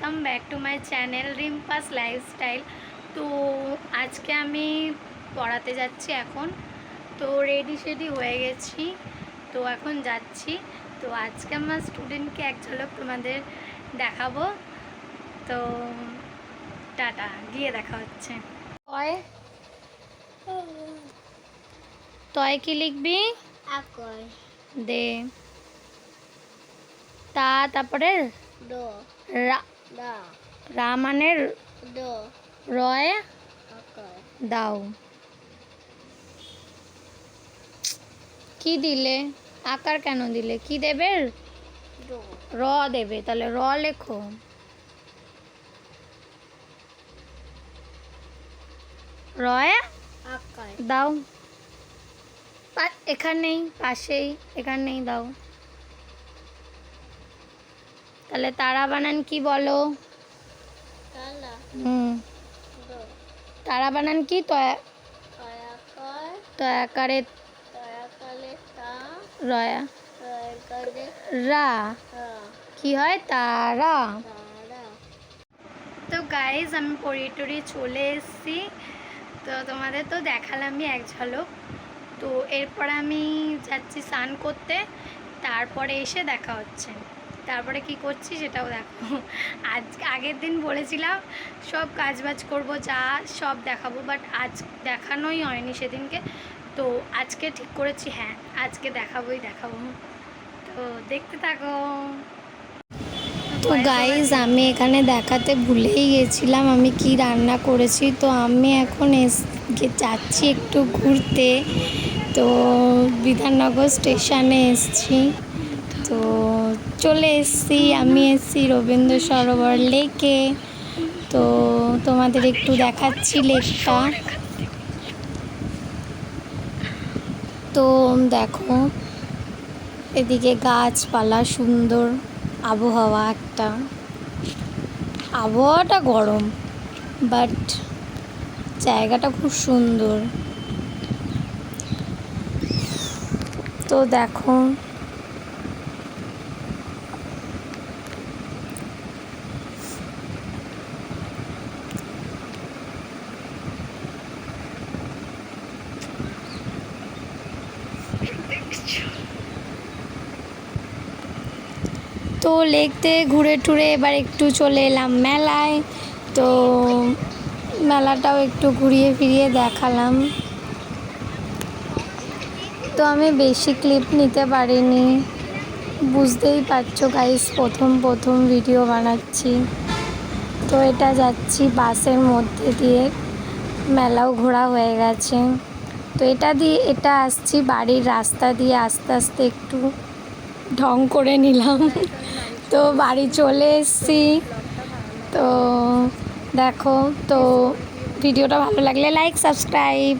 Welcome back to my channel রিম্পাস lifestyle. তো আজকে আমি পড়াতে যাচ্ছি এখন। তো রেডি হয়ে গেছি, তো এখন যাচ্ছি। তো আজকে আমার স্টুডেন্টকে এক ঝলক তোমাদের দেখাবো। তো টাটা, গিয়ে দেখা হচ্ছে। তয় কি লিখবি? দে তা, তারপরে রা, রা মানে রয় দাও। কি দিলে? আকার কেন দিলে? কি দেবে? র দেবে, তাহলে র লেখো। রয় দাও। এখানেই পাশেই, এখানেই দাও। তাহলে তারা বানান কি বলো? তারা বানান কি? তয়াকারে রয়া রা কি হয়? তারা। তো গাইজ আমি পড়িয়ে টড়িয়ে চলে এসেছি। তো তোমাদের তো দেখালামই এক ঝলক। তো এরপর আমি যাচ্ছি স্নান করতে, তারপরে এসে দেখা হচ্ছে। তারপরে কি করছি সেটাও দেখো। আগের দিন বলেছিলাম সব কাজবাজ করব, যা সব দেখাবো, বাট আজ দেখানোই হয়নি সেদিনকে। তো আজকে ঠিক করেছি, হ্যাঁ আজকে দেখাবো। তো দেখতে থাকো। তো গাইজ আমি এখানে দেখাতে ভুলেই গেছিলাম আমি কি রান্না করেছি। তো আমি এখন যাচ্ছি একটু ঘুরতে। তো বিধাননগর স্টেশনে এসছি। তো চলে এসছি, আমি এসছি রবীন্দ্র সরোবর লেকে। তো তোমাদের একটু দেখাচ্ছি লেকটা। তো দেখো এদিকে গাছপালা, সুন্দর আবহাওয়া, আবহাওয়াটা গরম বাট জায়গাটা খুব সুন্দর। তো দেখো তো লেকতে ঘুরে টুরে এবার একটু চলে এলাম মেলায়। তো মেলাটাও একটু ঘুরিয়ে ফিরিয়ে দেখালাম। তো আমি বেশি ক্লিপ নিতে পারিনি, বুঝতেই পারছো গাইস, প্রথম ভিডিও বানাচ্ছি। তো এটা যাচ্ছি বাসের মধ্যে দিয়ে, মেলাও ঘোরা হয়ে গেছে। তো এটা আসছি বাড়ির রাস্তা দিয়ে, আস্তে আস্তে একটু ঢং করে নিলাম। তো বাড়ি চলে এসেছি। তো দেখো, তো ভিডিওটা ভালো লাগলে লাইক সাবস্ক্রাইব।